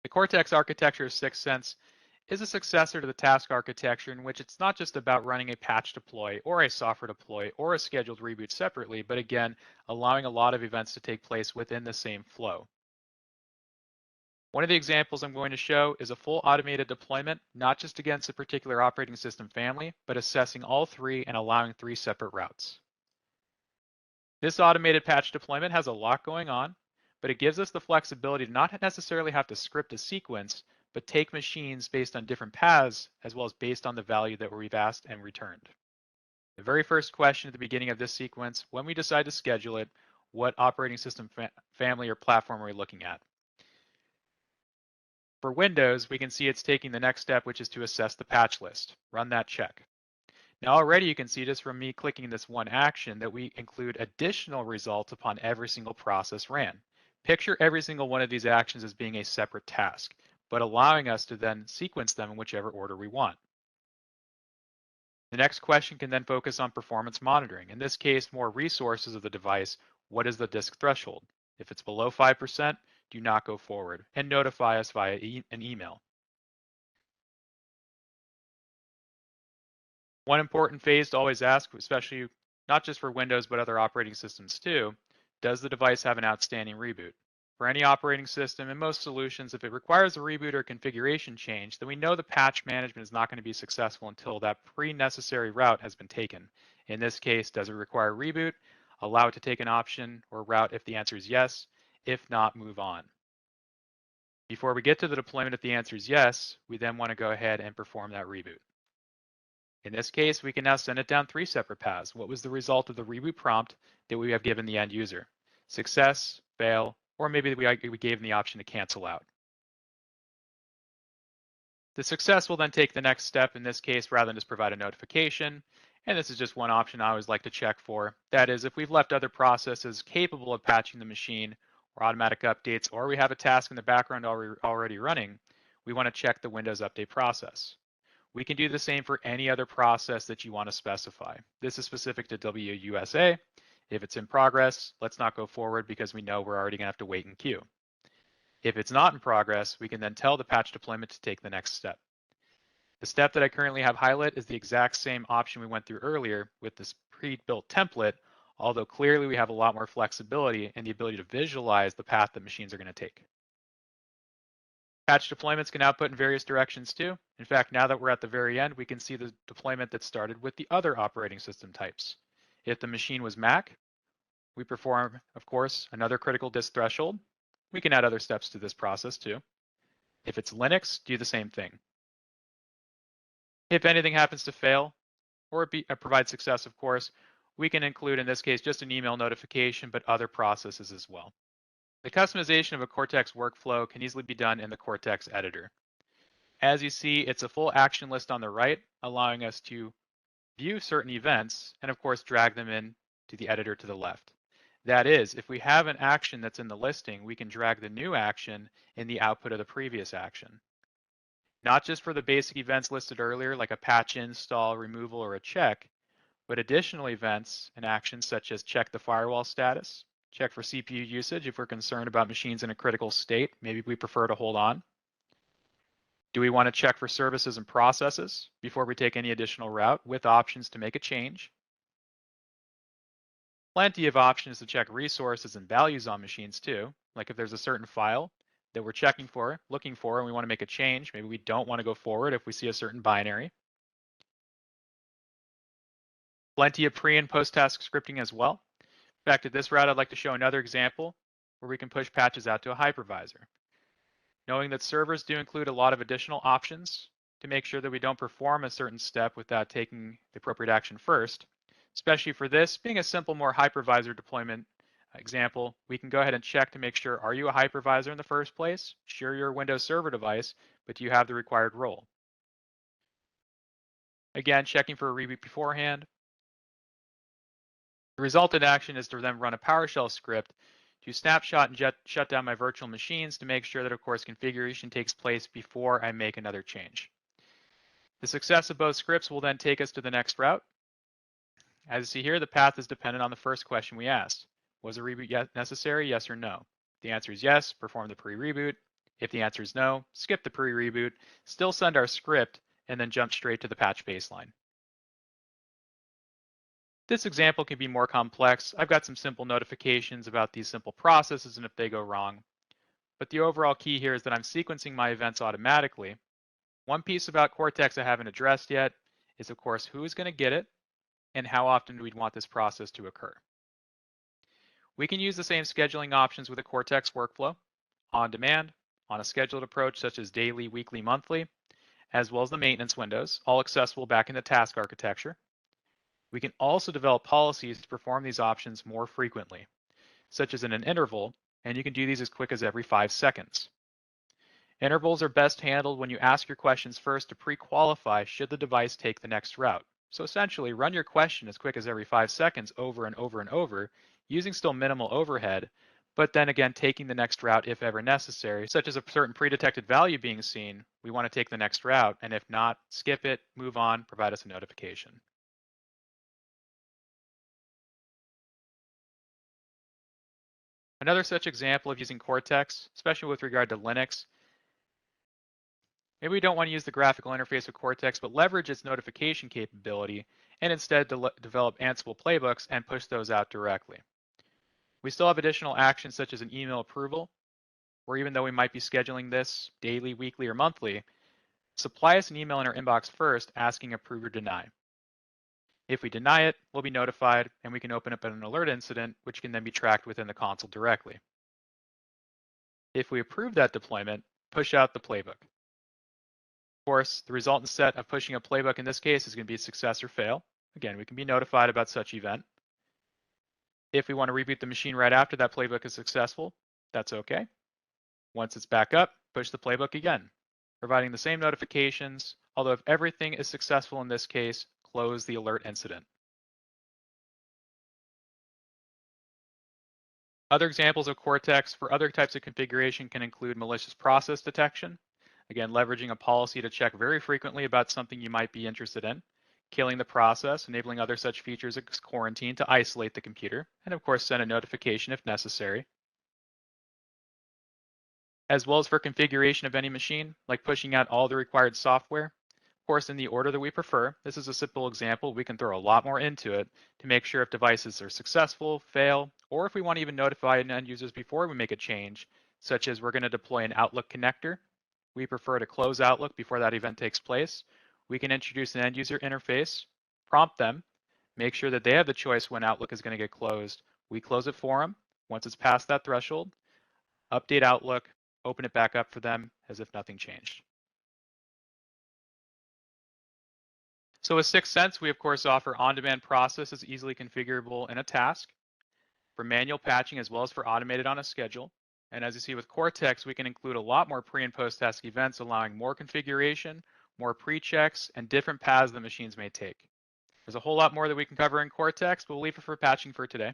The Cortex architecture of Syxsense is a successor to the task architecture in which it's not just about running a patch deploy or a software deploy or a scheduled reboot separately, but again, allowing a lot of events to take place within the same flow. One of the examples I'm going to show is a full automated deployment, not just against a particular operating system family, but assessing all three and allowing 3 separate routes. This automated patch deployment has a lot going on, but it gives us the flexibility to not necessarily have to script a sequence, but take machines based on different paths, as well as based on the value that we've asked and returned. The very first question at the beginning of this sequence, when we decide to schedule it, what operating system family or platform are we looking at? For Windows, we can see it's taking the next step, which is to assess the patch list. Run that check. Now already you can see just from me clicking this one action that we include additional results upon every single process ran. Picture every single one of these actions as being a separate task, but allowing us to then sequence them in whichever order we want. The next question can then focus on performance monitoring. In this case, more resources of the device. What is the disk threshold? If it's below 5%, do not go forward and notify us via an email. One important phase to always ask, especially not just for Windows, but other operating systems too, does the device have an outstanding reboot? For any operating system and most solutions, if it requires a reboot or configuration change, then we know the patch management is not going to be successful until that pre-necessary route has been taken. In this case, does it require a reboot? Allow it to take an option or route if the answer is yes. If not, move on. Before we get to the deployment, if the answer is yes, we then want to go ahead and perform that reboot. In this case, we can now send it down 3 separate paths. What was the result of the reboot prompt that we have given the end user? Success, fail, or maybe we gave them the option to cancel out. The success will then take the next step, in this case, rather than just provide a notification. And this is just one option I always like to check for. That is, if we've left other processes capable of patching the machine or automatic updates, or we have a task in the background already running, we want to check the Windows Update process. We can do the same for any other process that you want to specify. This is specific to WUSA. If it's in progress, let's not go forward because we know we're already going to have to wait in queue. If it's not in progress, we can then tell the patch deployment to take the next step. The step that I currently have highlighted is the exact same option we went through earlier with this pre-built template, although clearly we have a lot more flexibility and the ability to visualize the path that machines are going to take. Patch deployments can output in various directions too. In fact, now that we're at the very end, we can see the deployment that started with the other operating system types. If the machine was Mac, we perform, of course, another critical disk threshold. We can add other steps to this process too. If it's Linux, do the same thing. If anything happens to fail or provide success, of course, we can include, in this case, just an email notification, but other processes as well. The customization of a Cortex workflow can easily be done in the Cortex editor. As you see, it's a full action list on the right, allowing us to view certain events and, of course, drag them in to the editor to the left. That is, if we have an action that's in the listing, we can drag the new action in the output of the previous action. Not just for the basic events listed earlier, like a patch install, removal, or a check, but additional events and actions such as check the firewall status, check for CPU usage if we're concerned about machines in a critical state, maybe we prefer to hold on. Do we want to check for services and processes before we take any additional route with options to make a change? Plenty of options to check resources and values on machines too, like if there's a certain file that we're looking for, and we want to make a change. Maybe we don't want to go forward if we see a certain binary. Plenty of pre and post task scripting as well. In fact, at this route, I'd like to show another example where we can push patches out to a hypervisor. Knowing that servers do include a lot of additional options to make sure that we don't perform a certain step without taking the appropriate action first, especially for this being a simple, more hypervisor deployment example, we can go ahead and check to make sure, are you a hypervisor in the first place? Sure, you're a Windows Server device, but do you have the required role? Again, checking for a reboot beforehand. The resultant action is to then run a PowerShell script to snapshot and shut down my virtual machines to make sure that, of course, configuration takes place before I make another change. The success of both scripts will then take us to the next route. As you see here, the path is dependent on the first question we asked. Was a reboot necessary, yes or no? The answer is yes, perform the pre-reboot. If the answer is no, skip the pre-reboot, still send our script, and then jump straight to the patch baseline. This example can be more complex. I've got some simple notifications about these simple processes and if they go wrong. But the overall key here is that I'm sequencing my events automatically. One piece about Cortex I haven't addressed yet is, of course, who is going to get it and how often we'd want this process to occur. We can use the same scheduling options with a Cortex workflow, on demand, on a scheduled approach such as daily, weekly, monthly, as well as the maintenance windows, all accessible back in the task architecture. We can also develop policies to perform these options more frequently, such as in an interval, and you can do these as quick as every 5 seconds. Intervals are best handled when you ask your questions first to pre-qualify should the device take the next route. So essentially, run your question as quick as every 5 seconds over and over and over, using still minimal overhead, but then again taking the next route if ever necessary, such as a certain pre-detected value being seen, we want to take the next route, and if not, skip it, move on, provide us a notification. Another such example of using Cortex, especially with regard to Linux, maybe we don't want to use the graphical interface of Cortex, but leverage its notification capability and instead develop Ansible playbooks and push those out directly. We still have additional actions such as an email approval, where even though we might be scheduling this daily, weekly, or monthly, supply us an email in our inbox first asking approve or deny. If we deny it, we'll be notified and we can open up an alert incident, which can then be tracked within the console directly. If we approve that deployment, push out the playbook. Of course, the resultant set of pushing a playbook in this case is going to be a success or fail. Again, we can be notified about such event. If we want to reboot the machine right after that playbook is successful, that's okay. Once it's back up, push the playbook again, providing the same notifications, although if everything is successful in this case, close the alert incident. Other examples of Cortex for other types of configuration can include malicious process detection, again, leveraging a policy to check very frequently about something you might be interested in, killing the process, enabling other such features as quarantine to isolate the computer, and of course send a notification if necessary. As well as for configuration of any machine, like pushing out all the required software. Of course, in the order that we prefer. This is a simple example. We can throw a lot more into it to make sure if devices are successful, fail, or if we want to even notify end users before we make a change, such as we're going to deploy an Outlook connector. We prefer to close Outlook before that event takes place. We can introduce an end user interface, prompt them, make sure that they have the choice when Outlook is going to get closed. We close it for them. Once it's past that threshold, update Outlook, open it back up for them as if nothing changed. So with Syxsense, we of course offer on-demand processes easily configurable in a task for manual patching as well as for automated on a schedule. And as you see with Cortex, we can include a lot more pre and post-task events, allowing more configuration, more pre-checks, and different paths the machines may take. There's a whole lot more that we can cover in Cortex, but we'll leave it for patching for today.